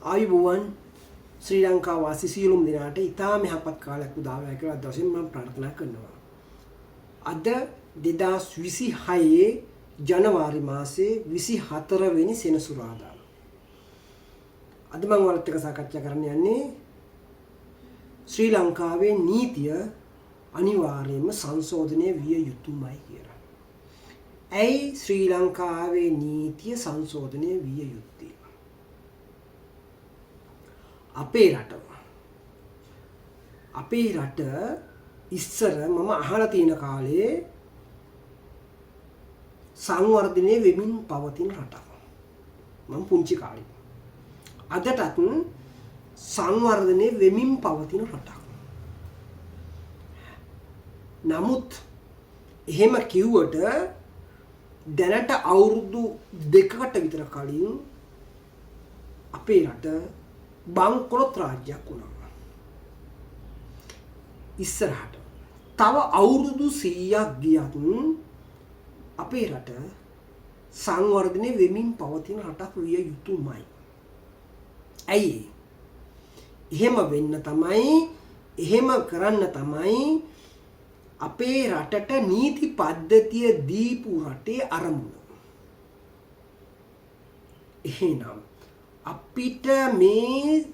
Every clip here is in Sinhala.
ආයුබෝවන් ශ්‍රී ලංකා වාසී සියලුම දෙනාට ඉතාම යහපත් කාලයක් උදා වේවා කියලා දවසින් මම ප්‍රාර්ථනා කරනවා. අද 2026 ජනවාරි මාසයේ 24 වෙනි සෙනසුරාදා. අද මම ඔයාලත් එක්ක සාකච්ඡා කරන්න යන්නේ ශ්‍රී ලංකාවේ නීතිය අනිවාර්යයෙන්ම සංශෝධනය විය යුතුමයි කියලා. ඇයි ශ්‍රී ලංකාවේ නීතිය සංශෝධනය විය යුත්තේ? අපේ රට ඉස්සර මම අහලා තියෙන කාලේ සංවර්ධනය වෙමින් පවතින රටක්. මම පුංචි කාලේ. අදටත් සංවර්ධනය වෙමින් පවතින රටක්. නමුත් එහෙම කිව්වට දැනට අවුරුදු 2කට විතර කලින් අපේ රට බංකොලොත් රාජ්‍යයක් වුණා. ඉස්සරහට තව අවුරුදු 100ක් ගියත් අපේ රට සංවර්ධනය වෙමින් පවතින රටක් විය යුතුමයි. ඇයි? එහෙම වෙන්න තමයි, එහෙම කරන්න තමයි අපේ රටට නීති පද්ධතිය දීපු රටේ අරමුණ. එහෙනම් අපිට මේ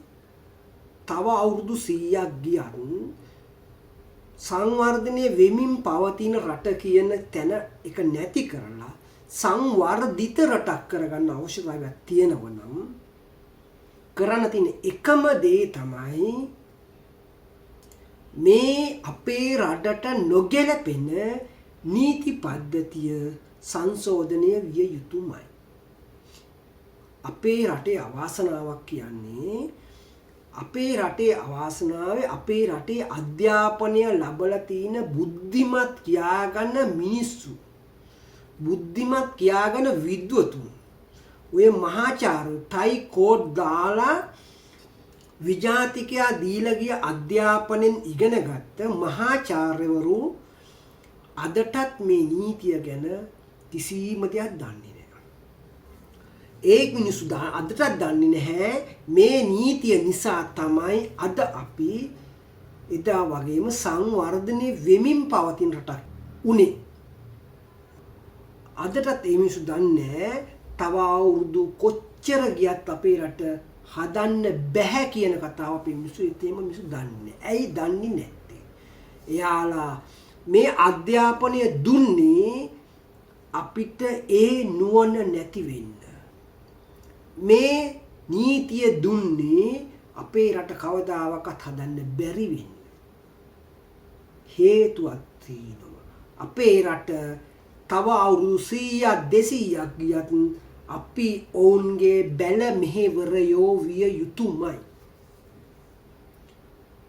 තව අවුරුදු 100ක් ගියත් සංවර්ධනය වෙමින් පවතින රට කියන තැන එක නැති කරලා සංවර්ධිත රටක් කරගන්න අවශ්‍යතාවයක් තියෙනවා නම් කරන්න තියෙන එකම දේ තමයි මේ අපේ රටට නොගැලපෙන නීති පද්ධතිය සංශෝධනය විය යුතුමයි. අපේ රටේ අවාසනාවක් කියන්නේ අපේ රටේ අවාසනාවේ අපේ රටේ අධ්‍යාපනය ලැබලා තියෙන බුද්ධිමත් කියාගන්න මිනිස්සු, බුද්ධිමත් කියාගන්න විද්වතුන්, ඔය මහාචාර්ය ටයි කෝඩ් දාලා විජාතිකයා දීලා ගිය අධ්‍යාපනයෙන් ඉගෙන ගත්ත මහාචාර්යවරු අදටත් මේ නීතිය ගැන කිසිම දෙයක් දන්නේ නැහැ. ඒ මිනිස්සු අදටත් දන්නේ නැහැ මේ නීතිය නිසා තමයි අද අපි එදා වගේම සංවර්ධනය වෙමින් පවතින රටක් උනේ. අදටත් ඒ මිනිස්සු දන්නේ තව අවුරුදු කොච්චර ගියත් අපේ රට හදන්න බැහැ කියන කතාව අපේ මිනිස්සු ඒතේම මිනිස්සු දන්නේ. ඇයි දන්නේ නැත්තේ? එයාලා මේ අධ්‍යාපනය දුන්නේ අපිට ඒ නුවණ නැති වෙන්න. මේ නීතිය දුන්නේ අපේ රට කවදාවත් හදන්න බැරි වෙන්න. හේතුවක් තියෙනවා. අපේ රට තව අවුරුදු 100ක් 200ක් ගියත් අපි ඔවුන්ගේ බැල මෙහෙවරයෝ විය යුතුමයි.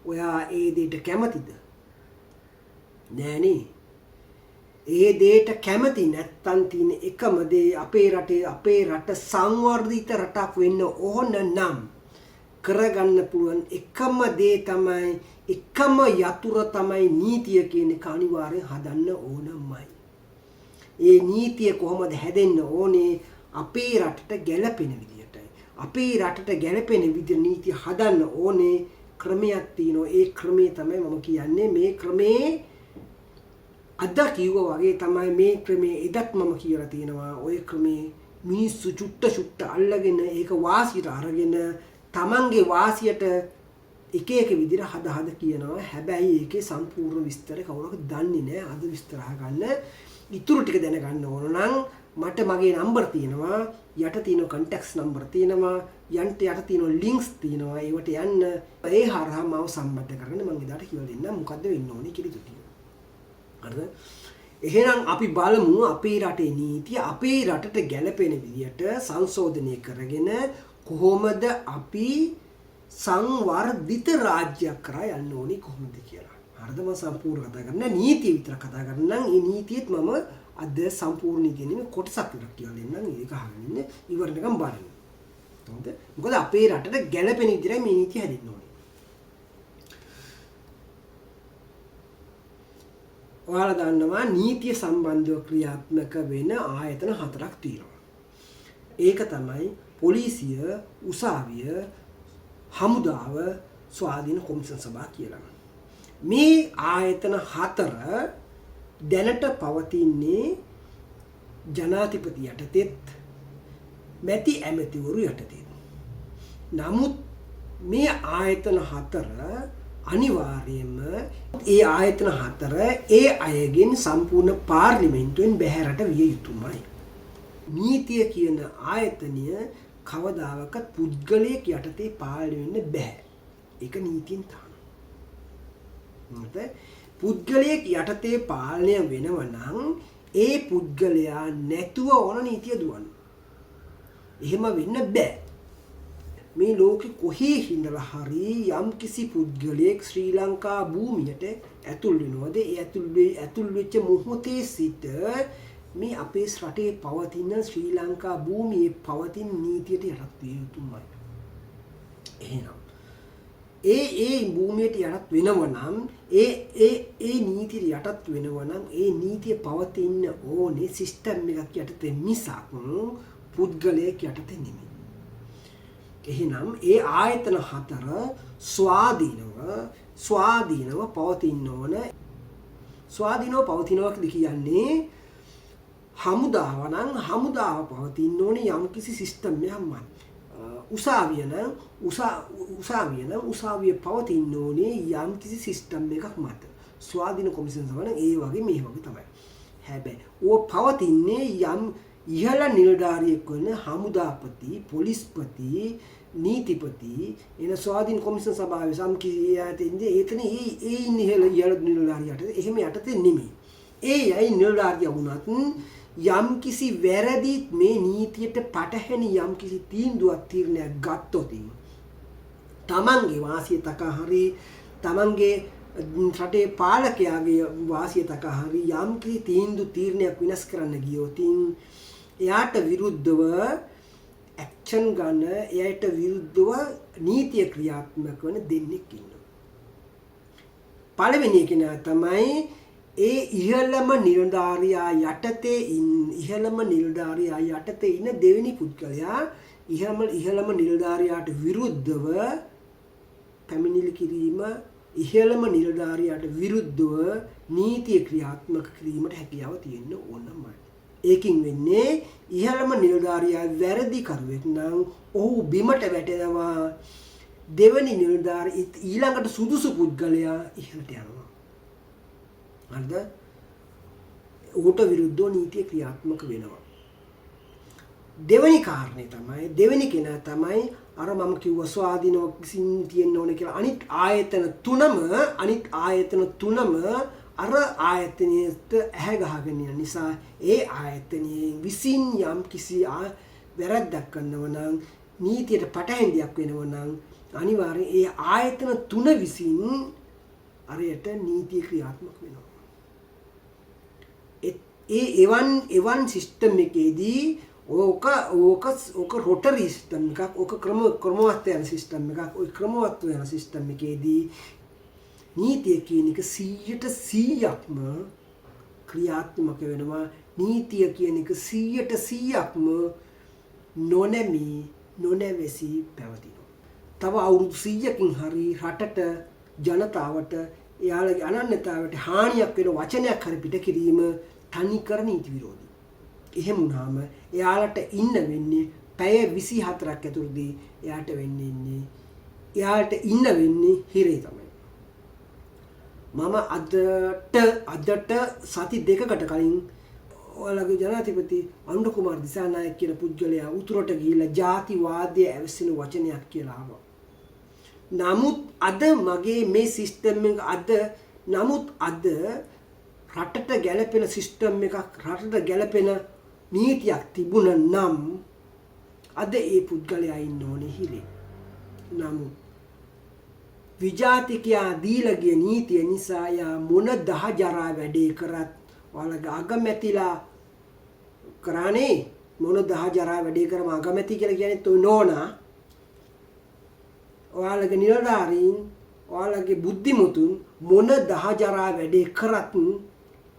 ඔයා ඒ දෙයට කැමතිද? නෑනේ. ඒ දෙයට කැමති නැත්තම් තියෙන එකම දේ අපේ රට සංවර්ධිත රටක් වෙන්න ඕන නම් කරගන්න පුළුවන් එකම දේ තමයි, එකම යතුර තමයි නීතිය කියන එක අනිවාර්යෙන් හදන්න ඕනමයි. ඒ නීතිය කොහොමද හැදෙන්න ඕනේ? අපේ රටට ගැලපෙන විදියටයි. අපේ රටට ගැලපෙන විදිහට නීතිය හදන්න ඕනේ ක්‍රමයක් තියෙනවා. ඒ ක්‍රමය තමයි මම කියන්නේ. මේ ක්‍රමේ අද කිව්වා වගේ තමයි මේ ක්‍රමේ එදත් මම කියලා තියෙනවා. ওই ක්‍රමේ මිනිස්සු චුට්ට අල්ලගෙන ඒක වාසියට අරගෙන තමන්ගේ වාසියට එක එක විදිහට හද කියනවා. හැබැයි ඒකේ සම්පූර්ණ විස්තර කවුරුත් දන්නේ නැහැ. අද විස්තර අහගන්න ඉතුරු ටික දැනගන්න ඕන නම් මට මගේ නම්බර් තියෙනවා, යට තියෙන කන්ටැක්ට්ස් නම්බර් තියෙනවා, යට තියෙන ලින්ක්ස් තියෙනවා. ඒවට යන්න. ඒ හරහා මාව සම්බන්ධ කරගෙන මම එදාට කියලා දෙන්නම් මොකද්ද වෙන්න ඕනේ කියලා ටික. හරිද? එහෙනම් අපි බලමු අපේ රටේ නීතිය අපේ රටට ගැලපෙන විදියට සංශෝධනය කරගෙන කොහොමද අපි සංවර්ධිත රාජ්‍යයක් කරා යන්න ඕනේ කොහොමද කියලා. හරිද? මම සම්පූර්ණ කතා කරන්නේ නීතිය විතර කතා කරන්නම්. මේ නීතියෙත් මම අද සම්පූර්ණ ඉගෙනීමේ කොටසක් විතර කියලා දෙන්නම්. ඒක අහගෙන ඉන්න ඉවරනකම් බලන්න. හරිද? මොකද අපේ රටට ගැලපෙන විදිහට මේ නීතිය හැදෙන්න ඕනේ. ඔයාලා දන්නවා නීතිය සම්බන්ධව ක්‍රියාත්මක වෙන ආයතන 4ක් තියෙනවා. ඒක තමයි පොලිසිය, උසාවිය, හමුදාව ස්වාධීන කොමිෂන් සභා කියලා. මේ ආයතන 4 දැනට පවතින්නේ ජනාධිපති යටතේත් මැති ඇමතිවරු යටතේ. නමුත් මේ ආයතන 4 අනිවාර්යයෙන්ම ඒ ආයතන 4 ඒ අයගෙන් සම්පූර්ණ පාර්ලිමේන්තුවෙන් බැහැරට විය යුතුමයි. නීතිය කියන ආයතනය කවදාකවත් පුද්ගලයෙක් යටතේ පාලනය වෙන්න බෑ. ඒක නීතියෙන් තමයි. පුද්ගලයෙක් යටතේ පාලනය වෙනව නම් ඒ පුද්ගලයා නැතුව ඕන නීතිය දුවන්න. එහෙම වෙන්න බෑ. මේ ලෝකෙ කොහේ හිඳලා හරි යම් කිසි පුද්ගලයෙක් ශ්‍රී ලංකා භූමියට ඇතුල් වෙනවද? ඒ ඇතුල් වෙච්ච මොහොතේ සිට මේ අපේ රටේ පවතින ශ්‍රී ලංකා භූමියේ පවතින නීතියට යටත් විය යුතුමයි. එහෙනම් ඒ භූමියට යටත් වෙනව නම් ඒ නීතියට යටත් වෙනව නම් ඒ නීතිය පවතින්න ඕනේ සිස්ටම් එකක් යටතේ මිසක් පුද්ගලයෙක් යටතේ නෙමෙයි. එහෙනම් ඒ ආයතන 4 ස්වාධීනව පවතින්න ඕන. ස්වාධීනව පවතිනවා කියන්නේ හමුදාව නම් හමුදාව පවතින්න ඕනේ යම්කිසි සිස්ටම් එකක් මත. උසාවිය නම් උසාවිය පවතින්න ඕනේ යම්කිසි සිස්ටම් එකක් මත. ස්වාධීන කොමිෂන් සභාව නම් ඒ වගේ මේ වගේ තමයි. හැබැයි ඕක පවතින්නේ යම් ඉහළ නිලධාරියෙක් වෙන හමුදාපති, පොලිස්පති, නීතිපති එන ස්වාධීන කොමිෂන් සභාවේ සම්කිරියාතෙන්දී එතන ඒ ඉහළ නිලධාරියට එහෙම යටතේ නෙමෙයි. ඒ යයි නිලධාරිය වුණත් යම් කිසි වැරදි මේ නීතියට පටහැනි යම් කිසි තීන්දුවක් තීරණයක් ගත්තොත් තමන්ගේ වාසිය තකා හරි තමන්ගේ රටේ පාලකයාගේ වාසිය තකා හරි යම් කිසි තීරණයක් විනාශ කරන්න ගියොත් එයාට විරුද්ධව ඇක්ෂන් ගන්න එයාට විරුද්ධව නීතිය ක්‍රියාත්මක වන දෙන්නෙක් ඉන්නවා. පළවෙනි එක තමයි ඒ ඉහළම නිලධාරියා යටතේ ඉන්න දෙවෙනි පුද්ගලයා ඉහළම නිලධාරියාට විරුද්ධව පැමිණිලි කිරීම ඉහළම නිලධාරියාට විරුද්ධව නීතිය ක්‍රියාත්මක කිරීමට හැකියාව තියෙන්න ඕනමයි. ඒකින් වෙන්නේ ඉහළම නිලධාරියා වැරදි කරුවෙක් නම් ඔහු බිමට වැටෙනවා. දෙවෙනි නිලධාරියා ඊළඟට සුදුසු පුද්ගලයා ඉහළට යනවා. හරිද? ඌට විරුද්ධව නීතිය ක්‍රියාත්මක වෙනවා. දෙවෙනි කාරණේ තමයි දෙවෙනි කෙනා තමයි අර මම කිව්වා ස්වාධීනව තියෙන්න ඕනේ කියලා අනිත් ආයතන තුනම අර ආයතනයට ඇහැ ගහගෙන යන නිසා ඒ ආයතනයේ විසින් යම් කිසි වැරද්දක් කරනවා නම් නීතියට පටහැනියක් වෙනවා නම් අනිවාර්යෙන් ඒ ආයතන තුන විසින් අරයට නීතිය ක්‍රියාත්මක වෙනවා. එවන් සිස්ටම් එකේදී ඕක රොටරි සිස්ටම් එකක් ඕක ක්‍රමවත් යන සිස්ටම් එකක් ඔය ක්‍රමවත් යන සිස්ටම් එකේදී නීතිය කියන එක 100%ක්ම ක්‍රියාත්මක වෙනවා. නීතිය කියන එක 100%ක්ම නොනැවසි පැවතිනවා. තව අවුරුදු 100කින් හරි රටට ජනතාවට එයාලගේ අනන්‍යතාවට හානියක් වෙන වචනයක් හරි පිට කිරීම තනිකර නීති විරෝධී. එහෙම වුණාම එයාලට ඉන්න වෙන්නේ පැය 24ක් ඇතුළතදී එයාට ඉන්න වෙන්නේ හිරේ තමයි. මම අදට සති දෙකකට කලින් ඔයාලගේ ජනාධිපති අනුර කුමාර දිසානායක කියන පුද්ගලයා උතුරට ගිහිල්ලා ජාතිවාදය ඇවිස්සෙන වචනයක් කියලා ආවා. නමුත් අද මගේ මේ සිස්ටම් එක අද රටට ගැලපෙන සිස්ටම් එකක් රටට ගැලපෙන නීතියක් තිබුණ නම් අද ඒ පුද්ගලයා ඉන්න ඕනේ හිරේ. නමුත් විජාතිකයා දීලා ගිය නීතිය නිසා යා මොන දහජරා වැඩේ කරත් ඔයාලගේ අගමැතිලා කරානේ මොන දහජරා වැඩේ කරම අගමැති කියලා කියන්නේ තෝ නෝනා ඔයාලගේ නිලධාරීන් ඔයාලගේ බුද්ධිමතුන් මොන දහජරා වැඩේ කරත්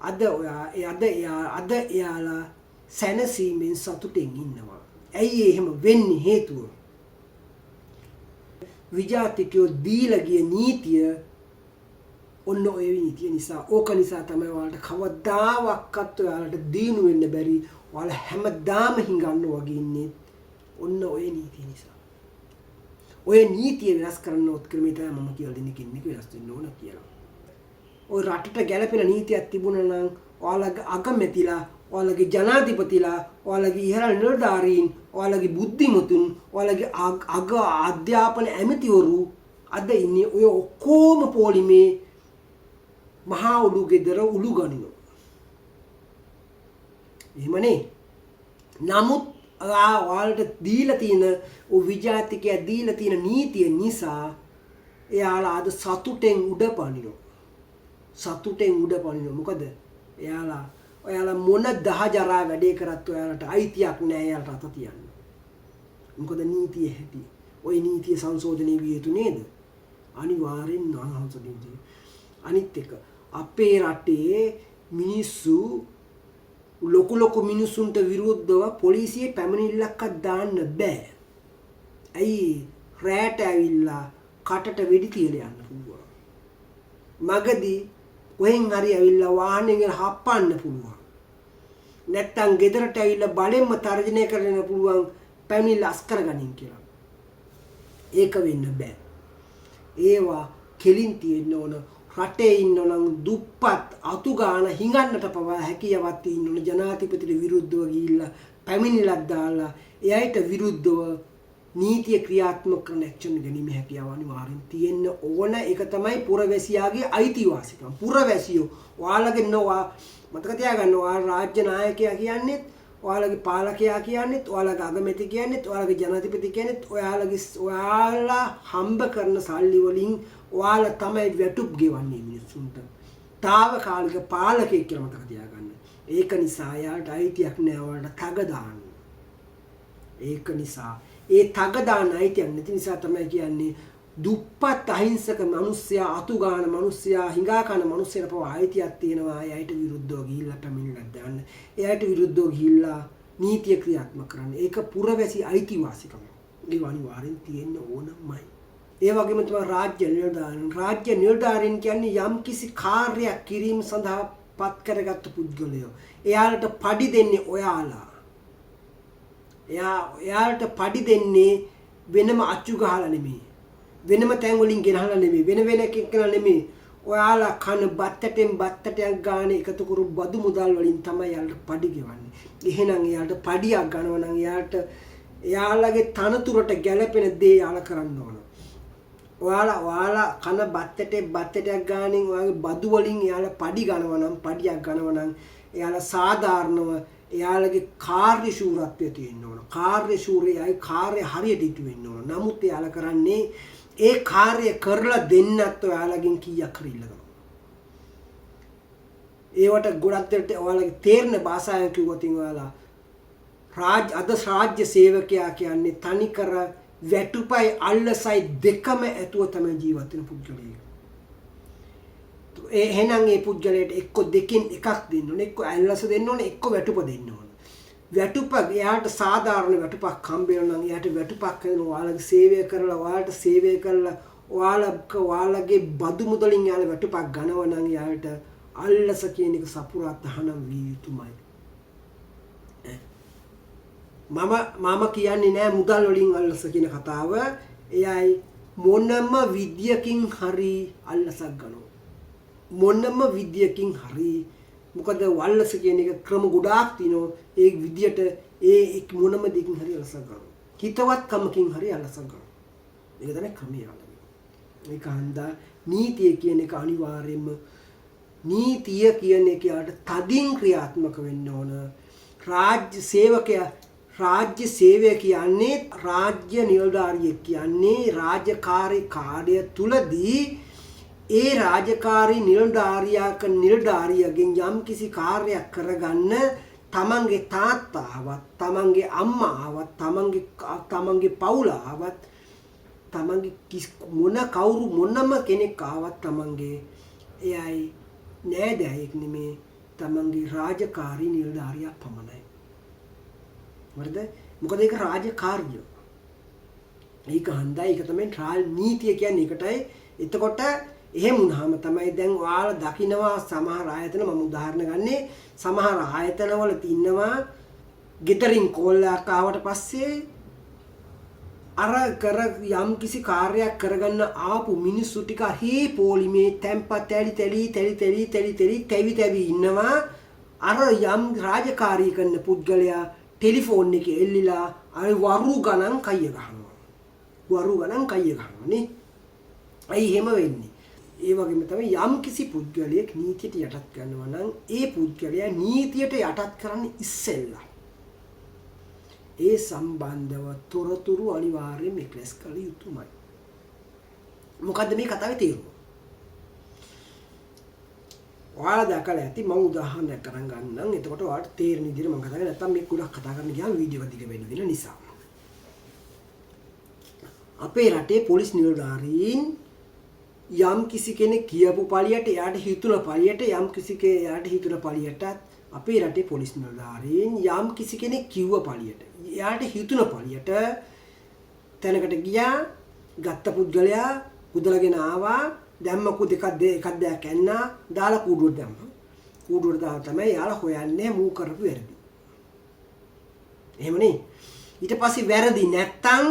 අද එයාලා සැනසීමෙන් සතුටින් ඉන්නවා. ඇයි එහෙම වෙන්නේ? හේතුව විජාතිකයෝ දීලා ගිය නීතිය ඔන්න ඔය නීතිය නිසා ඕක නිසා තමයි ඔයාලට කවදාවත් ඔයාලට දිනු වෙන්න බැරි. ඔයාලා හැමදාම හිඟන්න වගේ ඉන්නේ ඔන්න ඔය නීතිය නිසා. ඔය නීතිය වෙනස් කරන්න උත් ක්‍රමය තමයි මම කියලා දෙන්නේ කෙනෙක් වෙනස් වෙන්න ඕන කියලා. ඔය රටට ගැළපෙන නීතියක් තිබුණා නම් ඔයාලගේ අගමැතිලා, ඔයාලගේ ජනාධිපතිලා, ඔයාලගේ ඉහළ නිලධාරීන්, ඔයාලගේ බුද්ධිමතුන්, ඔයාලගේ අග අධ්‍යාපන ඇමතිවරු අද ඉන්නේ ඔය ඔක්කොම පොලිමේ මහා උළු ගෙදර උළු ගනිනවා. එහෙමනේ. නමුත් ඔයාලට දීලා තියෙන විජාතිකයා දීලා තියෙන නීතිය නිසා එයාලා අද සතුටෙන් උඩ පනිනවා. සතුටෙන් උඩ පනිනවා. මොකද ඔයාලා මොන දහජරා වැඩේ කරත් ඔයාලට අයිතියක් නැහැ එයාලට අත තියන්න. මොකද නීතිය හැටි. ওই නීතිය සංශෝධනය විය යුතු නේද? අනිවාර්යෙන් සංශෝධනය. අනිත් එක අපේ රටේ මිනිස්සු ලොකු මිනිසුන්ට විරුද්ධව පොලිසියේ පැමිණිල්ලක්වත් දාන්න බෑ. ඇයි? රැට ඇවිල්ලා කටට වෙඩි තියලා යන්න පුළුවන්. මගදී කොහෙන් හරි ඇවිල්ලා වාහනයෙන් හප්පන්න පුළුවන්. නැත්තම් ගෙදරට ඇවිල්ලා බලෙන්ම තර්ජනය කරන්න පුළුවන් පැමිණිල්ල අස්කර ගනින් කියලා. ඒක වෙන්න බෑ. ඒවා කෙලින් තියෙන්න ඕන. රටේ ඉන්නනම් දුප්පත් අතු ගාන හිඟන්නට පවා හැකියාවක් තියෙන්න ඕන. ජනාධිපතිට විරුද්ධව ගිහිල්ලා පැමිණිල්ලක් දාලා එයාට විරුද්ධව නීතිය ක්‍රියාත්මක කරන ඇක්ෂන් ගැනීම හැකියාව අනිවාර්යෙන් තියෙන්න ඕන. ඒක තමයි පුරවැසියාගේ අයිතිවාසිකම්. පුරවැසියෝ ඔයාලගේ නොවා මතක තියාගන්න. ඔයාලා රාජ්‍ය නායකයා කියන්නේත්, ඔයාලගේ පාලකයා කියන්නේත්, ඔයාලගේ අගමැති කියන්නේත්, ඔයාලගේ ජනාධිපති කියන්නේත් ඔයාලා හම්බ කරන සල්ලි වලින් ඔයාලා තමයි වැටුප් ගෙවන්නේ මිනිස්සුන්ට. తాවකාලික පාලකයෙක් කියලා මතක තියාගන්න. ඒක නිසා යාට අයිතියක් නෑ ඔයාලට තග දාන්න. ඒක නිසා ඒ තග දාන්න අයිතියක් නැති නිසා තමයි කියන්නේ දුප්පත් අහිංසක මිනිස්සයා, අතු ගාන මිනිස්සයා, හිඟා කන මිනිස්සයාට පවා අයිතියක් තියෙනවා. එයාට විරුද්ධව ගිහිල්ලා පැමිණිල්ලක් දාන්න. එයාට විරුද්ධව ගිහිල්ලා නීතිය ක්‍රියාත්මක කරන්න. ඒක පුරවැසි අයිතිවාසිකම. ඒ අනිවාර්යෙන් තියෙන්න ඕනමයි. ඒ වගේම තමයි රාජ්‍ය නිලධාරීන්. රාජ්‍ය නිලධාරීන් කියන්නේ යම් කිසි කාර්යයක් කිරීම සඳහා පත් කරගත්තු පුද්ගලයෝ. එයාලට පඩි දෙන්නේ ඔයාලා. එයාලට පඩි දෙන්නේ වෙනම අච්චු ගහලා නෙමෙයි. වෙනම තැන් වලින් ගෙනහලා නෙමෙයි. වෙන එකක් කරලා නෙමෙයි. ඔයාලා කන බත්තටෙන් ගාන එකතු කරු බදු මුදල් වලින් තමයි එයාලට පඩි ගෙවන්නේ. එහෙනම් එයාලට පඩියක් ගන්නවා නම් එයාලගේ තනතුරට ගැළපෙන දේ එයාලා කරන්න ඕන. ඔයාලා කන බත්තටයක් ගානෙන් ඔයාගේ බදු වලින් එයාලා පඩියක් ගන්නවා නම් එයාලා සාධාරණව එයාලගේ කාර්යශූරත්වය තියෙන්න ඕන. කාර්යශූරයයි කාර්ය හරියට ඉටු වෙන්න ඕන. නමුත් එයාලා කරන්නේ ඒ කාර්ය කරලා දෙන්නත් ඔයාලගෙන් කීයක් හරි ඉල්ලනවා. ඒවට ගොඩක් දෙට ඔයාලගේ තේරෙන භාෂාවෙන් කිව්වොත් ඔයාලා රාජ්‍ය සේවකයා කියන්නේ තනිකර වැටුපයි අල්ලසයි දෙකම ඇතුව තමයි ජීවත් වෙන පුද්ගලයෙක්. එහෙනම් ඒ පුද්ගලයාට එක්ක දෙකෙන් එකක් දෙන්න ඕනේ. එක්ක අල්ලස දෙන්න ඕනේ, එක්ක වැටුප දෙන්න ඕනේ. වැටුප එයාට සාධාරණ වැටුපක් හම්බ වෙනවා නම් එයාට වැටුපක් වෙනවා. ඔයාලගේ සේවය කරලා ඔයාලගේ බදු මුදලින් එයාලා වැටුපක් ගන්නවා නම් එයාට අල්ලස කියන එක සපුරා තහනම් විය යුතුමයි. මම කියන්නේ නෑ මුදල් වලින් අල්ලස කියන කතාව. එයයි මොනම විද්‍යකින් හරි අල්ලසක් ගන්නවා. මොනම විද්‍යකින් හරි. මොකද වල්ලස කියන එක ක්‍රම ගොඩාක් තියෙනවා. ඒ විදියට ඒ මොනම දෙකින් හරි අල්ලසක් ගන්නවා. හිතවත්කමකින් හරි අල්ලසක් ගන්නවා. ඒක තමයි ක්‍රමය. ඒක හන්දා නීතිය කියන එක අනිවාර්යයෙන්ම නීතිය කියන එක යාට තදින් ක්‍රියාත්මක වෙන්න ඕන. රාජ්‍ය සේවය කියන්නේ රාජ්‍ය නිලධාරියෙක් කියන්නේ රාජකාරී කාර්ය තුලදී ඒ රාජකාරී නිලධාරියගෙන් යම් කිසි කාර්යයක් කරගන්න තමන්ගේ තාත්තාවත්, තමන්ගේ අම්මාවත්, තමන්ගේ පවුලාවත්, තමන්ගේ මොනම කෙනෙක් ආවත් තමන්ගේ එයයි නෑදෑයෙක් නෙමේ, තමන්ගේ රාජකාරී නිලධාරියා පමණයි. වරද? මොකද ඒක රාජකාරිය. ඒක හන්දයි ඒක තමයි ට්‍රයල් නීතිය කියන්නේ ඒකටයි. එතකොට එහෙම වුණාම තමයි දැන් ඔයාලා දකින්නවා සමහර ආයතන මම උදාහරණ ගන්නේ සමහර ආයතනවල තින්නවා ගෙදරින් කෝල් එකක් ආවට පස්සේ අර කර යම් කිසි කාර්යයක් කරගන්න ආපු මිනිස්සු ටික හේ පොලිමේ තැම්පත් තැවි ඉන්නවා අර යම් රාජකාරී කරන පුද්ගලයා ටෙලිෆෝන් එකේ එල්ලිලා අර වරු ගණන් කය ගහනවා නේ. ඇයි එහෙම වෙන්නේ? ඒ වගේම තමයි යම් කිසි පුද්ගලයෙක් නීතියට යටත් කරනවා නම් ඒ පුද්ගලයා නීතියට යටත් කරන්නේ ඉස්සෙල්ලා ඒ සම්බන්ධව තොරතුරු අනිවාර්යයෙන්ම එක්ලස් කළ යුතුමයි. මොකද්ද මේ කතාවේ තේරුම? ඔයාලා දැකලා ඇති මම උදාහරණයක් කරන් ගන්නම්. එතකොට ඔයාලට තේරෙන විදිහට මම කතා කරන්නේ නැත්නම් මේ ගොඩක් කතා කරන්න ගියාම වීඩියෝ එක දිග වෙන්න දෙන නිසා. අපේ රටේ පොලිස් නිලධාරීන් යම් කිසි කෙනෙක් කියපු පළියට එයාට හිතුන පළියට යම් කිසි කෙනෙක් හිතුන පළියටත් අපේ රටේ පොලිස් නිලධාරීන් යම් කිසි කෙනෙක් කිව්ව පළියට එයාට හිතුන පළියට තැනකට ගියා ගත්ත පුද්ගලයා උදලගෙන ආවා දැම්මකු එකක් දෙයක් ඇන්නා දාලා කූඩුවට දැම්මා. කූඩුවට දාලා තමයි යාලා හොයන්නේ මූ කරපු වැරදි. එහෙමනේ. ඊට පස්සේ වැරදි නැත්තම්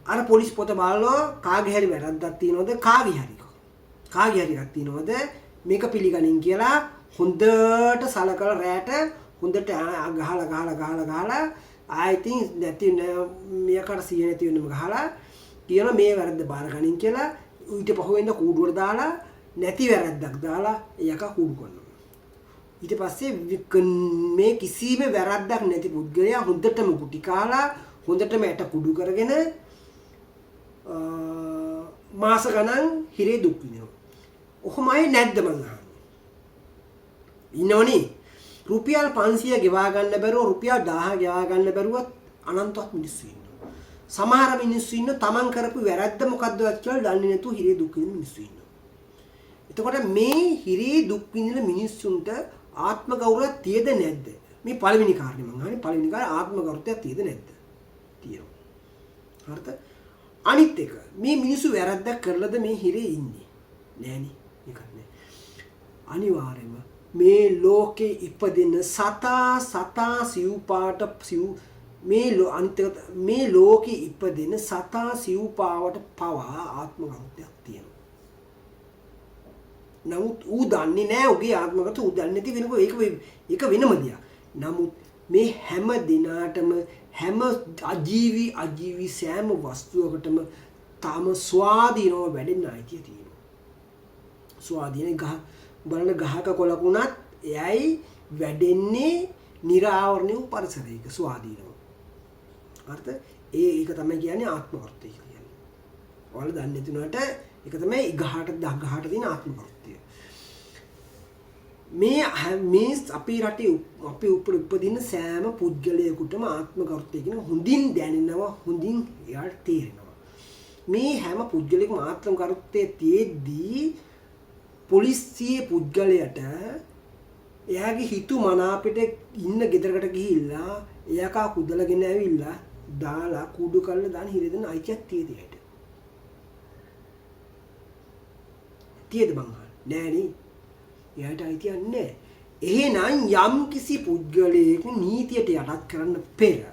අර පොලිස් පොත බලනවා කාගේ හරි වැරද්දක් තියෙනවද කාගේ හරි එකක් තියෙනවද මේක පිළිගනින් කියලා හොඳට සලකලා රැට හොඳට ගහලා I think නැති මේකට සිය නැති වෙනම ගහලා කියන මේ වැරද්ද බාර ගනින් කියලා ඊට පහුවෙන්ද කූඩුවට දාලා නැති වැරද්දක් දාලා ඒක කූඩු කරනවා. ඊට පස්සේ මේ කිසිම වැරද්දක් නැති පුද්ගලයා හොඳටම කුටි කාලා හොඳටම ඇට කුඩු කරගෙන මාස ගණන් හිරේ දුක් විඳිනවා. ඔහොමයි නැද්ද මං අහන්නේ? ඉන්නවනේ. රුපියල් 500 ගෙවා ගන්න බැරුව රුපියල් 1000 ගෙවා ගන්න බැරුවත් අනන්තවත් මිනිස්සු ඉන්නවා. සමහර මිනිස්සු ඉන්න තමන් කරපු වැරද්ද මොකද්ද කියලා දන්නේ නැතුව හිරේ දුක් විඳින මිනිස්සු ඉන්නවා. එතකොට මේ හිරේ දුක් විඳින මිනිස්සුන්ට ආත්ම ගෞරවයක් තියද නැද්ද? මේ පළවෙනි කාරණේ මං අහන්නේ පළවෙනි කාරණේ ආත්ම ගෞරවයක් තියද නැද්ද? තියෙනවා. හරිද? අනිත් එක මේ මිනිස්සු වැරද්දක් කරලාද මේ හිරේ ඉන්නේ? නෑනේ. ඒකත් නෑ. අනිවාර්යයෙන්ම මේ ලෝකේ ඉපදෙන සතා සිව්පාට මේ ලෝකේ ඉපදෙන සතා සිව්පාවට පවා ආත්ම ගෞරවයක් තියෙනවා. නමුත් ඌ දන්නේ නෑ උගේ ආත්ම ගෞරවය ඌ දන්නේ නැති වෙනකොට ඒක වෙනම දෙයක්. නමුත් මේ හැම දිනාටම හැම අජීවී සෑම වස්තුවකටම තාම ස්වාධීනව වැඩෙන්න අයිතිය තියෙනවා. ස්වාධීන බලන ගහක කොලකුණත් එයයි වැඩෙන්නේ නිරාවරණය වූ පරිසරයක ස්වාධීනව. හරිද? ඒක තමයි කියන්නේ ආත්මවර්තය කියන්නේ. ඔයාලා දන්නේ නැතුනට ඒක තමයි ගහට තියෙන ආත්මවර්තය. මේ අපේ රටේ අපේ උපදින සෑම පුද්ගලයෙකුටම ආත්ම ගෞරවය කියන හොඳින් දැනෙනවා හොඳින් එයාට තේරෙනවා. මේ හැම පුද්ගලයෙක්ම ආත්ම ගෞරවය තියේදී පොලිසියේ පුද්ගලයාට එයාගේ හිතු මනාපෙට ඉන්න ගෙදරකට ගිහිල්ලා එයාකා කුදලගෙන ඇවිල්ලා දාලා කුඩු කරලා දාන හිරේ දෙන අයිතියක් තියෙද යට. තියෙද බං? නෑනේ. එයාට අයිතියක් නෑ. එහෙනම් යම් කිසි පුද්ගලයෙක් නීතියට යටත් කරන්න පෙර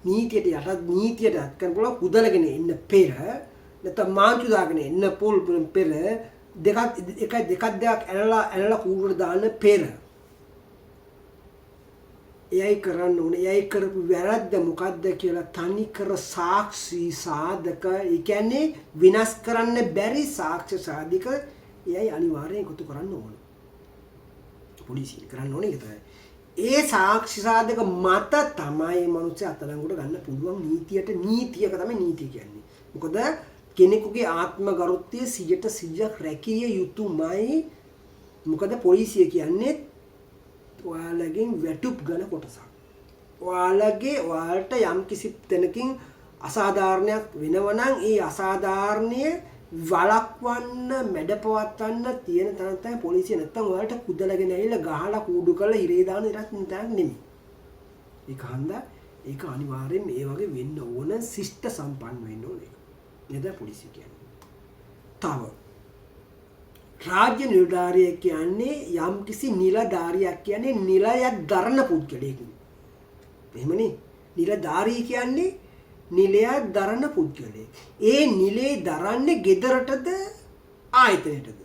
නීතියට යටත් කරනකොට කුදලගෙන එන්න පෙර නැත්නම් මාංචු දාගෙන එන්න පොල් පෙර දෙකක් ඇනලා කූඩුවට දාන්න පෙර එයයි කරන්න ඕනේ. එයයි කරපු වැරද්ද මොකද්ද කියලා තනි කර සාක්ෂි සාධක ඒ කියන්නේ විනාශ කරන්න බැරි සාක්ෂි සාධක එයයි අනිවාර්යයෙන් එකතු කරන්න ඕනේ. පොලිසිය කරන්න ඕනේ ඒක තමයි. ඒ සාක්ෂි සාධක මත තමයි මනුස්සය අත්අඩංගුවට ගන්න පුළුවන් නීතියක තමයි නීතිය කියන්නේ. මොකද කෙනෙකුගේ ආත්ම ගෞරවය 100% රැකිය යුතුමයි. මොකද පොලිසිය කියන්නේ ඔයාලගෙන් වැටුප් ගන්න කොටසක්. ඔයාලට යම් කිසි තැනකින් අසාධාරණයක් වෙනවා නම් ඒ අසාධාරණය වළක්වන්න මැඩපවත්වන්න තියෙන තැන තමයි පොලිසිය. නැත්තම් ඔයාලට කුදලගෙන ඇවිල්ලා ගහලා කූඩු කරලා හිරේ දාන ඉරක් නෙමෙයි. ඒක හන්දා ඒක අනිවාර්යෙන් මේ වගේ වෙන්න ඕන ශිෂ්ට සම්පන්න වෙන්න ඕනේ. නේද පොලිසිය කියන්නේ. තව රාජ්‍ය නිලධාරියෙක් කියන්නේ යම්කිසි නිලධාරියක් කියන්නේ නිලයක් දරන පුද්ගලයෙක්. එහෙමනේ. නිලධාරී කියන්නේ නිලයක් දරන පුද්ගලයෙක්. ඒ නිලේ දරන්නේ ගෙදරටද ආයතනයටද?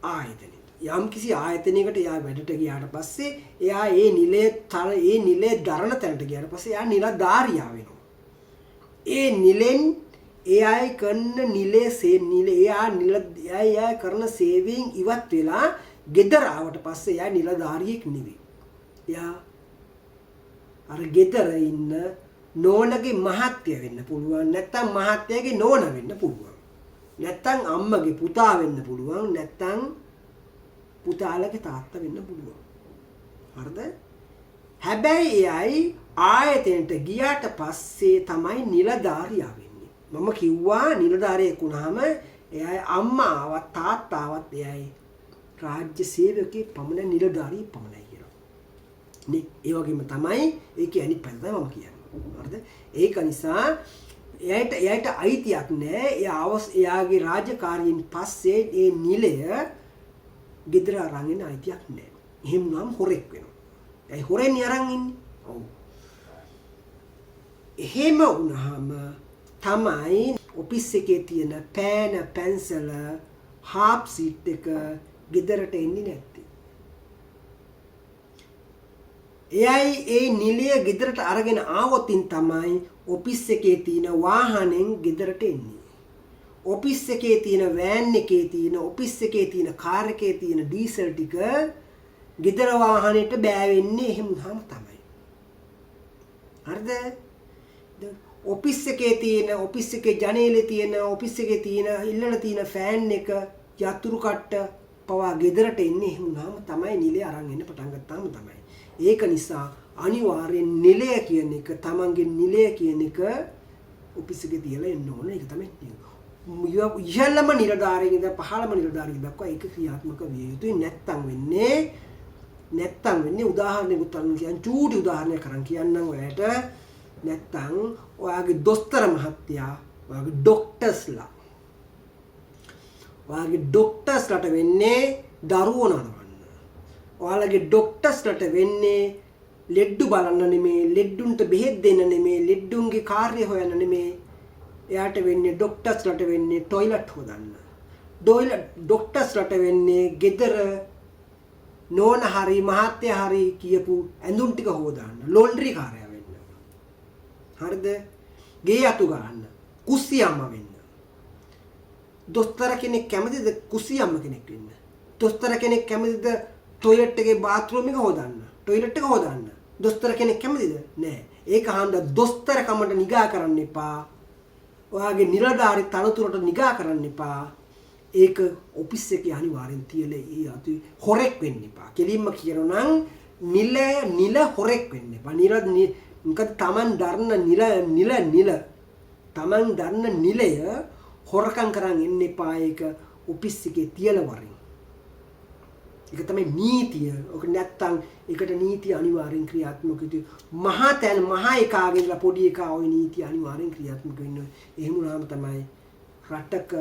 ආයතනයට. යම්කිසි ආයතනයකට එයා වැඩට ගියාට පස්සේ එයා ඒ නිලේ දරන තැනට ගියාට පස්සේ එයා නිලධාරියා වෙනවා. ඒ නිලෙන් එයා කරන එයා කරන සේවයෙන් ඉවත් වෙලා ගෙදර ආවට පස්සේ එයා නිලධාරියෙක් නෙවෙයි. එයා අර ගෙදර ඉන්න නෝනගේ මහත්තයා වෙන්න පුළුවන්, නැත්නම් මහත්තයාගේ නෝන වෙන්න පුළුවන්. නැත්නම් අම්මගේ පුතා වෙන්න පුළුවන්, නැත්නම් පුතාලගේ තාත්තා වෙන්න පුළුවන්. හරිද? හැබැයි එයයි ආයතනයට ගියාට පස්සේ තමයි නිලධාරියා වෙන්නේ. මම කිව්වා නිලධාරියෙක් වුණාම එයයි අම්මාවත් තාත්තාවත් එයයි රාජ්‍ය සේවකේ පමණ නිලධාරී පමණයි කියලා. නේ ඒ වගේම තමයි ඒකේ අනිත් පැත්ත මම කියන්නේ. හරිද? ඒක නිසා එයාට අයිතියක් නැහැ. එයාගේ රාජකාරියෙන් පස්සේ ඒ නිලය ගෙදර අරන් එන්න අයිතියක් නැහැ. එහෙම නම් හොරෙක් වෙනවා. ඒ හොරෙන් අරන් ඉන්නේ. ඔව්. එහෙම වුණාම තමයි ඔෆිස් එකේ තියෙන පෑන පැන්සල හාප් සීට් එක ගෙදරට එන්නේ නැත්තේ. එයයි ඒ නිලය ගෙදරට අරගෙන ආවොතින් තමයි ඔෆිස් එකේ තියෙන වාහනෙන් ගෙදරට එන්නේ. ඔෆිස් එකේ තියෙන වෑන් එකේ තියෙන ඔෆිස් එකේ තියෙන කාර් එකේ තියෙන ඩීසල් ටික ගෙදර වාහනේට බෑවෙන්නේ එහෙම තමයි. හරිද? ඔෆිස් එකේ ජනේලේ තියෙන ඔෆිස් එකේ තියෙන ඉල්ලන තියෙන ෆෑන් එක යතුරු කට්ට පවා ගෙදරට එන්නේ එහෙම තමයි නිලය අරන් එන්න පටන් ගත්තාම තමයි. ඒක නිසා අනිවාර්යෙන් නිලය කියන එක තමන්ගේ නිලය කියන එක ඔෆිස් එකේ තියලා එන්න ඕන. ඒක තමයි ඉහළම නිලධාරියෙක් ඉඳන් පහළම නිලධාරියෙක් දක්වා ඒක ක්‍රියාත්මක විය යුතුයි. නැත්තම් වෙන්නේ උදාහරණයක් උත්තර කියන චූටි උදාහරණයක් කරන් කියන්නම් ඔයාලට. නැත්තම් ඔයාගේ දොස්තර මහත්තයා ඔයාගේ ඩොක්ටර්ස්ලාට වෙන්නේ දරුවෝ නරවන්න. ඔයාලගේ ඩොක්ටර්ස්ලාට වෙන්නේ ලෙඩ්ඩු බලන්න නෙමෙයි, ලෙඩ්ඩුන්ට බෙහෙත් දෙන්න නෙමෙයි, ලෙඩ්ඩුන්ගේ කාර්ය හොයන්න නෙමෙයි. එයාට වෙන්නේ ඩොක්ටර්ස්ලාට වෙන්නේ টয়ලට් හොදන්න. ඩොක්ටර්ස්ලාට වෙන්නේ ගෙදර නෝන හරි මහත්තයා හරි කියපු ඇඳුම් ටික හොදන්න. ලොන්ඩ්‍රි කාර්යය වෙන්න. හරිද? ගේ අතු ගන්න. කුස්සියම්ම වෙන්න. දොස්තර කෙනෙක් කැමතිද කුස්සියම්ම කෙනෙක් වෙන්න? දොස්තර කෙනෙක් කැමතිද টয়ලට් එකේ බාත්රූම් එක හොදන්න? টয়ලට් එක හොදන්න. දොස්තර කෙනෙක් කැමතිද? නෑ. ඒක හන්ද දොස්තර කමට නිගා කරන්න එපා. ඔයාගේ නිලධාරී තනතුරට නිගා කරන්න එපා. ඒක ඔෆිස් එකේ අනිවාර්යෙන් තියලා ඒ අතු හොරෙක් වෙන්න එපා. කෙලින්ම කියනවා නම් නිල හොරෙක් වෙන්න එපා. මොකද Taman දරන නිලය හොරකම් කරන් ඉන්න එපා. ඒක ඔෆිස් එකේ තියලා වරින්. ඒක තමයි නීතිය. ඔක නැත්තම් ඒකට නීතිය අනිවාර්යෙන් ක්‍රියාත්මක වෙයි. මහා එකාගේ ඉඳලා පොඩි එකා ওই නීතිය අනිවාර්යෙන් ක්‍රියාත්මක වෙන්න ඕනේ. එහෙම වුණාම තමයි රටක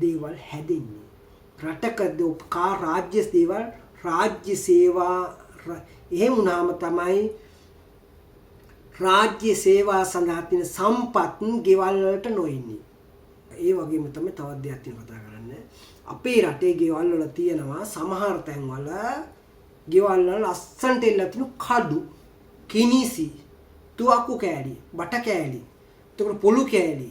දේවල් හැදෙන්නේ. රටක රාජ්‍ය දේවල් රාජ්‍ය සේවා එහෙම වුණාම තමයි රාජ්‍ය සේවා සඳහා තියෙන සම්පත් ගෙවල් වලට නොඉන්නේ. ඒ වගේම තමයි තවත් දෙයක් තියෙනවා කතා කරන්න. අපේ රටේ ගෙවල් වල තියෙනවා සමහර තැන්වල ගෙවල් වල ලස්සනට එල්ලලා තියෙන කඩු, කිනිසි, තුවක්කු කෑලි, බට කෑලි, එතකොට පොළු කෑලි.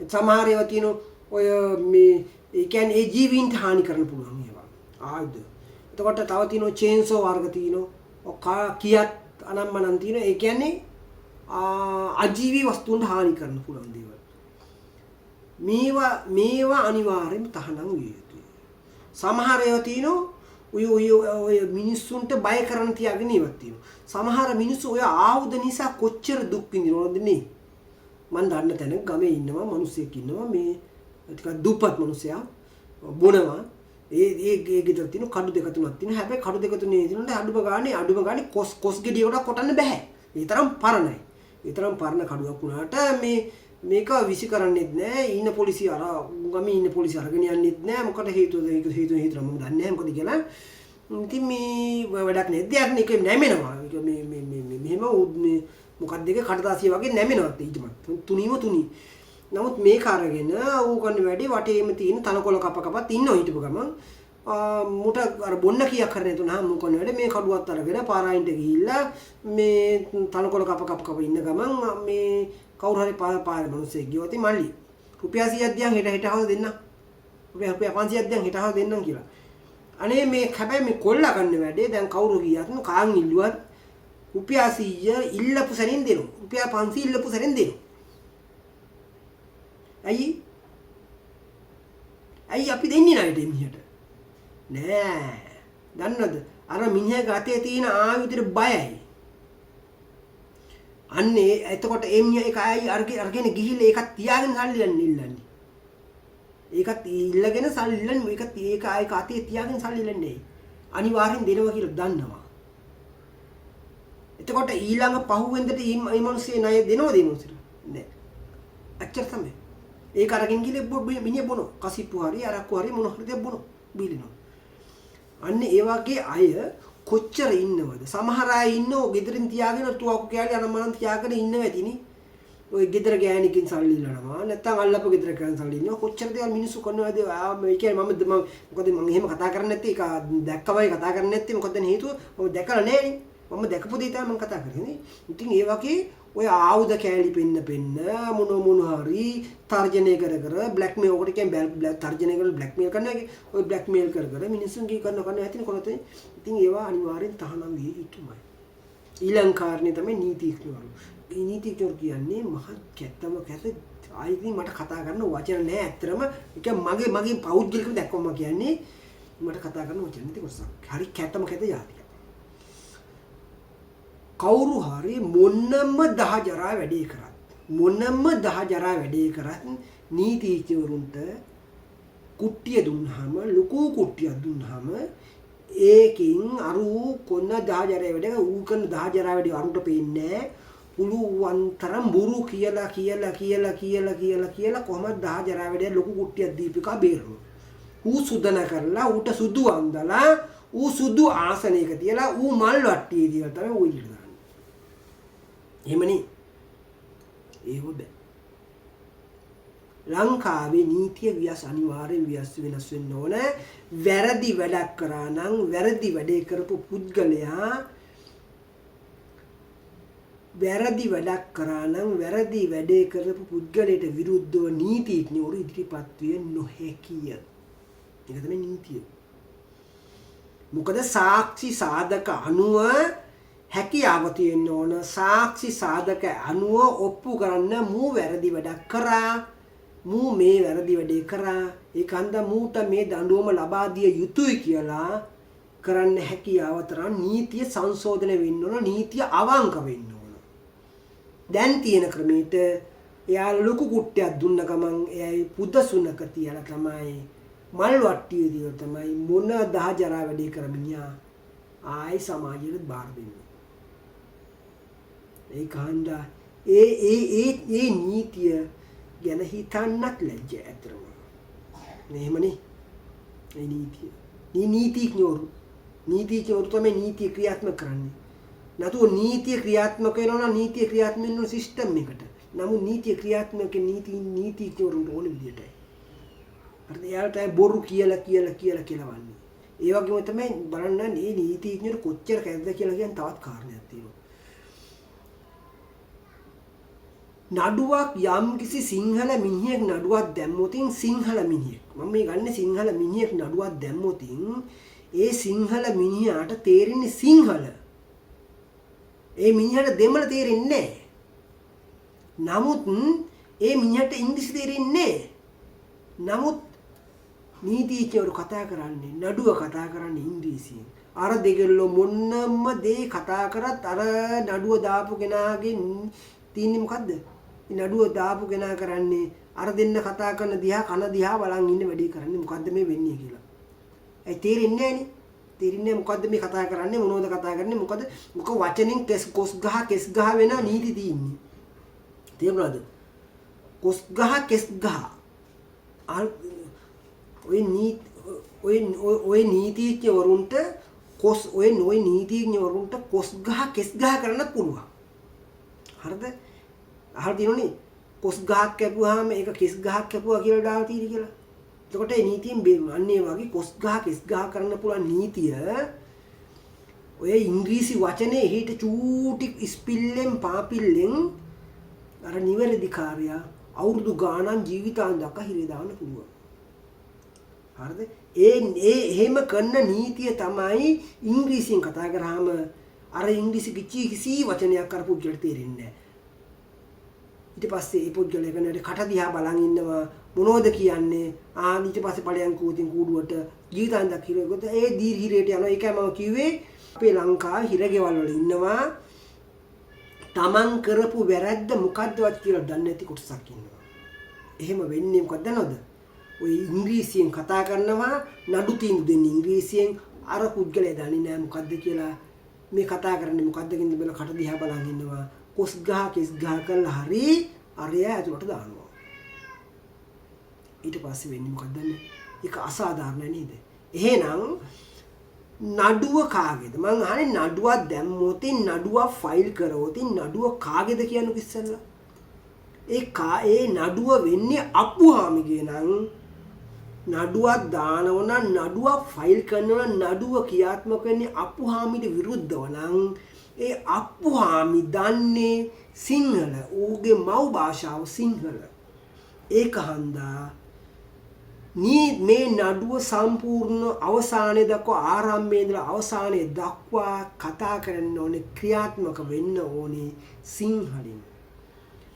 සමහර ඒවා තියෙන ඔය මේ ඒ කියන්නේ ඒ ජීවීන්ට හානි කරන්න පුළුවන් ඒවා. ආයුධ. එතකොට තව තියෙනවා චේන්සෝ වර්ග තියෙනවා. කියත් අනම්මනම් තියෙනවා. ඒ කියන්නේ අජීවී වස්තුන්ට හානි කරන්න පුළුවන් දේවල්. මේවා අනිවාර්යෙන්ම තහනම් විය යුතුයි. සමහර ඒවා තියෙනවා ඔය මිනිස්සුන්ට බය කරන්න තියාගෙන ඉවත් තියෙනවා. සමහර මිනිස්සු ඔය ආයුධ නිසා කොච්චර දුක් විඳිනවද නේ. මම දන්න තැන ගමේ ඉන්නවා මිනිස්සෙක් ඉන්නවා මේ ටිකක් දුප්පත් මිනිස්සයා බොනවා. ඒ ගෙදර තියෙන කඩු දෙක තුනක් තියෙනවා. හැබැයි කඩු දෙක තුනේ ඉන්නොත් අඩුම ගානේ කොස් ගෙඩියකට කොටන්න බෑ. ඒ තරම් පරණයි. ඒ තරම් පරණ කඩුවක් වුණාට මේක විසි කරන්නේත් නැහැ. ඉන්න පොලිසිය ගමේ ඉන්න පොලිසිය අරගෙන යන්නේත් නැහැ. මොකට හේතුවද ඒක හේතුව මම දන්නේ නැහැ මොකද කියලා. ඉතින් මේ වැඩක් නෑ. දෙයක් නේ ඒක නැමෙනවා. මෙහෙම මොකක්ද දෙක කඩදාසිය වගේ නැමෙනවා ඊටමත්. තුනී. නමුත් මේක අරගෙන ඌ කරන වැඩේ වටේම තියෙන තනකොළ කපත් ඉන්නව හිටපු ගමන් මුට අර බොන්න කීයක් කරන්නේ තුනහම මු කරන වැඩේ මේ කඩුවත් අරගෙන පාරායින්ට ගිහිල්ලා මේ තනකොළ කප ඉන්න ගමන් මේ කවුරු හරි පාරේ මිනිස්සෙක් ගියොත් මල්ලි රුපියල් 100ක් දියන් හෙට හවස දෙන්න. රුපියල් 500ක් දියන් හෙට හවස දෙන්නම් කියලා. අනේ මේ හැබැයි මේ කොල්ලා ගන්න වැඩේ දැන් කවුරු ගියත් කාන් ඉල්ලුවත් රුපියල් 100 ඉල්ලපු සැනින් දෙනවා. රුපියල් 500 ඉල්ලපු සැනින් දෙනවා. ඇයි අපි දෙන්නේ නැහැ මිනිහට? නෑ. දන්නවද? අර මිනිහගේ අතේ තියෙන ආයුධෙට බයයි. අන්නේ එතකොට ඒ මිනිහ එක අරගෙන ගිහිල්ලා ඒකත් තියාගෙන සල්ලි ඉල්ලන්නේ. ඒකත් ඉල්ලගෙන සල්ලි ඉල්ලන්නේ ඒක අතේ තියාගෙන සල්ලි ඉල්ලන්නේ. අනිවාර්යෙන් දෙනවා කියලා දන්නවා. එතකොට ඊළඟ පහුවෙන්දට මේ මිනිස්සේ ණය දෙනවද මේ මිනිස්සුට? නෑ. අච්චර තමයි. ඒක අරගෙන ගිහලා මිනිහ බොනවා. කසිප්පු හරි අරක්කු හරි මොන හරි දෙයක් බොනවා. බීලිනවා. අන්න ඒ වගේ අය කොච්චර ඉන්නවද? සමහර අය ඉන්නෝ ගෙදරින් තියාගෙන තුවක්කු කෑලි අරමනන් තියාගෙන ඉන්නව ඇතිනේ. ඔය ගෙදර ගෑණිකින් සල්ලි ඉල්ලනවා. නැත්තම් අල්ලපු ගෙදර ගෑන් සල්ලි ඉන්නවා. කොච්චර දේවල් මිනිස්සු කරනවද? මේ කියන්නේ මොකද මම එහෙම කතා කරන්නේ නැත්තේ ඒක දැක්කමයි කතා කරන්නේ නැත්තේ මොකද හේතුව? මම දැකලා නෑනේ. මම දැකපු දේ තමයි මම කතා කරන්නේ. ඉතින් ඒ වගේ ඔය ආයුධ කෑලි පෙන්න මොන හරි තර්ජනය කර බ්ලැක්මේල් ඔකට කියන්නේ තර්ජනය කරලා බ්ලැක්මේල් කරනවා වගේ ඔය බ්ලැක්මේල් කර මිනිස්සුන්ගේ කරන ඇතින කොහොමද? ඉතින් ඒවා අනිවාර්යෙන් තහනම් විය යුතුමයි. ඊළඟ කාරණේ තමයි නීතිඥවරු. මේ නීතිඥවරු කියන්නේ මහත් කැත්තම කැත ආයිදී මට කතා කරන්න වචන නෑ ඇත්තටම ඒක මගේ පෞද්ගලිකව දැක්වම කියන්නේ මට කතා කරන්න වචන නැති කොටසක්. හරි කැත්තම කැත යාතික. කවුරු හරි මොනම දහජරා වැඩේ කරත් නීතිඥවරුන්ට කුට්ටිය දුන්නාම ලොකු කුට්ටියක් දුන්නාම ඒකින් අරු කොන්න දහජරා වැඩ ඌ කරන දහජරා වැඩේ අරුන්ට පේන්නේ පුළුවන් තරම් බොරු කියලා කොහමද දහජරා වැඩේ ලොකු කුට්ටියක් දීපිකා බේරනවා. ඌ සුදන කරලා ඌට සුදු අන්දලා ඌ සුදු ආසනයක තියලා ඌ මල් වට්ටියේ තියලා තමයි ඌ ඉල්ලන්නේ. එහෙමනේ ඒක බෑ. ලංකාවේ නීතිය අනිවාර්යෙන් වෙනස් වෙන්න ඕන. වැරදි වැඩක් කරා නම් වැරදි වැඩේ කරපු පුද්ගලයා වැරදි වැඩක් කරා නම් වැරදි වැඩේ කරපු පුද්ගලයාට විරුද්ධව නීතිඥවරු ඉදිරිපත් විය නොහැකිය. ඒක තමයි නීතිය. මොකද සාක්ෂි සාධක අනුව හැකියාව තියෙන්න ඕන. සාක්ෂි සාධක අනුව ඔප්පු කරන්න මූ වැරදි වැඩක් කරා. මූ මේ වැරදි වැඩේ කරා. ඒකන්ද මූට මේ දඬුවම ලබා දිය යුතුයි කියලා කරන්න හැකියාව තරම් නීතිය සංශෝධනය වෙන්න ඕන. නීතිය අවංක වෙන්න ඕන. දැන් තියෙන ක්‍රමයට එයා ලොකු කුට්ටියක් දුන්න ගමන් එයයි පුදසුනක තියලා තමයි මල් වට්ටියේ දිව තමයි මොන දහජරා වැඩේ කරමිනියා ආයි සමාජයට බාර දෙන්නේ. ඒ කාණ්ඩා ඒ නීතිය ගැන හිතන්නත් ලැජ්ජ ඇතරම. එහෙමනේ. ඒ නීතිය. නීතිඥවරු තමයි නීතිය ක්‍රියාත්මක කරන්නේ. නැතුව නීතිය ක්‍රියාත්මක වෙනවා නම් නීතිය ක්‍රියාත්මක වෙන සිස්ටම් එකට. නමුත් නීතිය ක්‍රියාත්මක නීතිඥවරුන්ට ඕන විදියටයි. හරිද? එයාට බොරු කියලා වන්නේ. ඒ වගේම තමයි බලන්න මේ නීතිඥවරු කොච්චර කැද්ද කියලා කියන තවත් කාරණයක් තියෙනවා. නඩුවක් යම්කිසි සිංහල මිනිහෙක් නඩුවක් දැම්මොතින් සිංහල මිනිහෙක් මම මේ ගන්න සිංහල මිනිහෙක් නඩුවක් දැම්මොතින් ඒ සිංහල මිනිහාට තේරෙන්නේ සිංහල. ඒ මිනිහට දෙමළ තේරෙන්නේ නැහැ. නමුත් ඒ මිනිහට ඉංග්‍රීසි තේරෙන්නේ නැහැ. නමුත් නීතිඥවරු කතා කරන්නේ නඩුව කතා කරන්නේ ඉංග්‍රීසියෙන්. අර දෙගොල්ලෝ මොන්නම දේ කතා කරත් අර නඩුව දාපු කෙනාගේ තියන්නේ මොකද්ද? නඩුව දාපු කෙනා කරන්නේ අර දෙන්න කතා කරන දිහා කන දිහා බලන් ඉන්න වැඩේ කරන්නේ මොකද්ද මේ වෙන්නේ කියලා. ඒ තේරෙන්නේ නැහනේ. තේරෙන්නේ මොකද්ද මේ කතා කරන්නේ මොනවද කතා කරන්නේ මොකද මොක වචනෙන් කොස් ගහ වෙන නීති තියෙන්නේ. තේරුණාද? කොස් ගහ කෙස් ගහ. ඔය නීතිඥවරුන්ට ඔය නීතිඥවරුන්ට කොස් ගහ කෙස් ගහ කරන්න පුළුවන්. හරිද? අහලා තියෙනවනේ කොස් ගහක් කැපුවාම ඒක කෙස් ගහක් කැපුවා කියලා දාලා තියෙන්නේ කියලා. එතකොට මේ නීතියෙන් අන්නේ වගේ කොස් ගහ කෙස් ගහ කරන්න පුළුවන් නීතිය ඔය ඉංග්‍රීසි වචනේ හිට චූටි ස්පිල්ලෙන් පාපිල්ලෙන් අර නිවැරදි කාර්යය අවුරුදු ගාණන් ජීවිතාන්තයක් හිරේ දාන්න පුළුවන්. හරිද? එහෙම කරන නීතිය තමයි ඉංග්‍රීසියෙන් කතා කරාම අර ඉංග්‍රීසි කිසි වචනයක් අර පුද්ගලට තේරෙන්නේ නැහැ. ඊට පස්සේ ඒ පුද්ගලයා කනට කට දිහා බලන් ඉන්නවා මොනවද කියන්නේ ඊට පස්සේ ඵලයන් කූතින් කූඩුවට ජීවිතාන්තයක් හිරෙගොත ඒ දීර්ඝ හිරේට යනවා. ඒකයි මම කිව්වේ අපේ ලංකාවේ හිරගෙවල් වල ඉන්නවා තමන් කරපු වැරද්ද මොකද්දවත් කියලා දන්නේ නැති කොටසක් ඉන්නවා. එහෙම වෙන්නේ මොකක්ද දන්නවද? ඔය ඉංග්‍රීසියෙන් කතා කරනවා නඩු තීන්දුව දෙන්නේ ඉංග්‍රීසියෙන් අර පුද්ගලයා දන්නේ නැහැ මොකද්ද කියලා මේ කතා කරන්නේ මොකද්ද කියන බල කට දිහා බලන් ඉන්නවා. කොස් ගහ කෙස් ගහ කරලා හරි අරය ඇතුළට දානවා. ඊට පස්සේ වෙන්නේ මොකක්ද දන්නේ? ඒක අසාධාරණ නේද? එහෙනම් නඩුව කාගේද? මං අහන්නේ නඩුවක් දැම්මොත් නඩුවක් ෆයිල් කරවොත් නඩුව කාගේද කියන්නකො ඉස්සෙල්ලා. ඒ නඩුව වෙන්නේ අප්පුහාමිගේ නම් නඩුවක් දානව නම් නඩුවක් ෆයිල් කරනවා නඩුව ක්‍රියාත්මක වෙන්නේ අප්පුහාමිට විරුද්ධව නම් ඒ අප්පුහාමි දන්නේ සිංහල. ඌගේ මව් භාෂාව සිංහල. ඒක හන්දා මේ නඩුව සම්පූර්ණ අවසානයේ දක්වා ආරම්භයේ ඉඳලා අවසානයේ දක්වා කතා කරන්න ඕනේ ක්‍රියාත්මක වෙන්න ඕනේ සිංහලෙන්.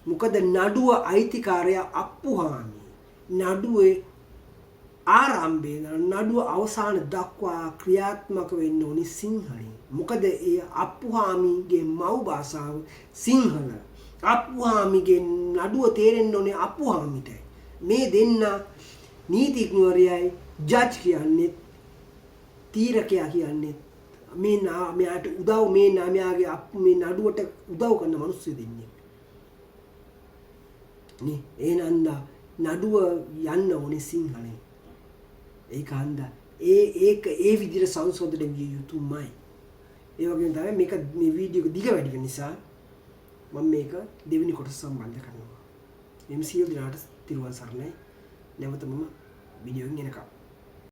මොකද නඩුව අයිතිකාරයා අප්පුහාමි. නඩුවේ ආරම්භයේ නඩුව අවසාන දක්වා ක්‍රියාත්මක වෙන්න ඕනේ සිංහලෙන්. මොකද ඒ අප්පුහාමිගේ මව් භාෂාව සිංහල. අප්පුහාමිගේ නඩුව තේරෙන්න ඕනේ අප්පුහාමිට. මේ දෙන්න නීතිඥවරයයි ජජ් කියන්නේ තීරකයා කියන්නේ මෙයාට උදව් මෙයාගේ මේ නඩුවට උදව් කරන මිනිස්සු දෙන්නේ. නේ එහෙනම් නඩුව යන්න ඕනේ සිංහලෙන්. ඒක හන්දා ඒ විදිහට සංශෝධනය විය යුතුමයි. ඒ වගේම තමයි මේ වීඩියෝ එක දිග වැඩි නිසා මම මේක දෙවෙනි කොටස සම්බන්ධ කරනවා. මේ සියලු දිනාට තිරුවන් සරණයි. නැවත මම වීඩියෝ එකෙන් එනකම්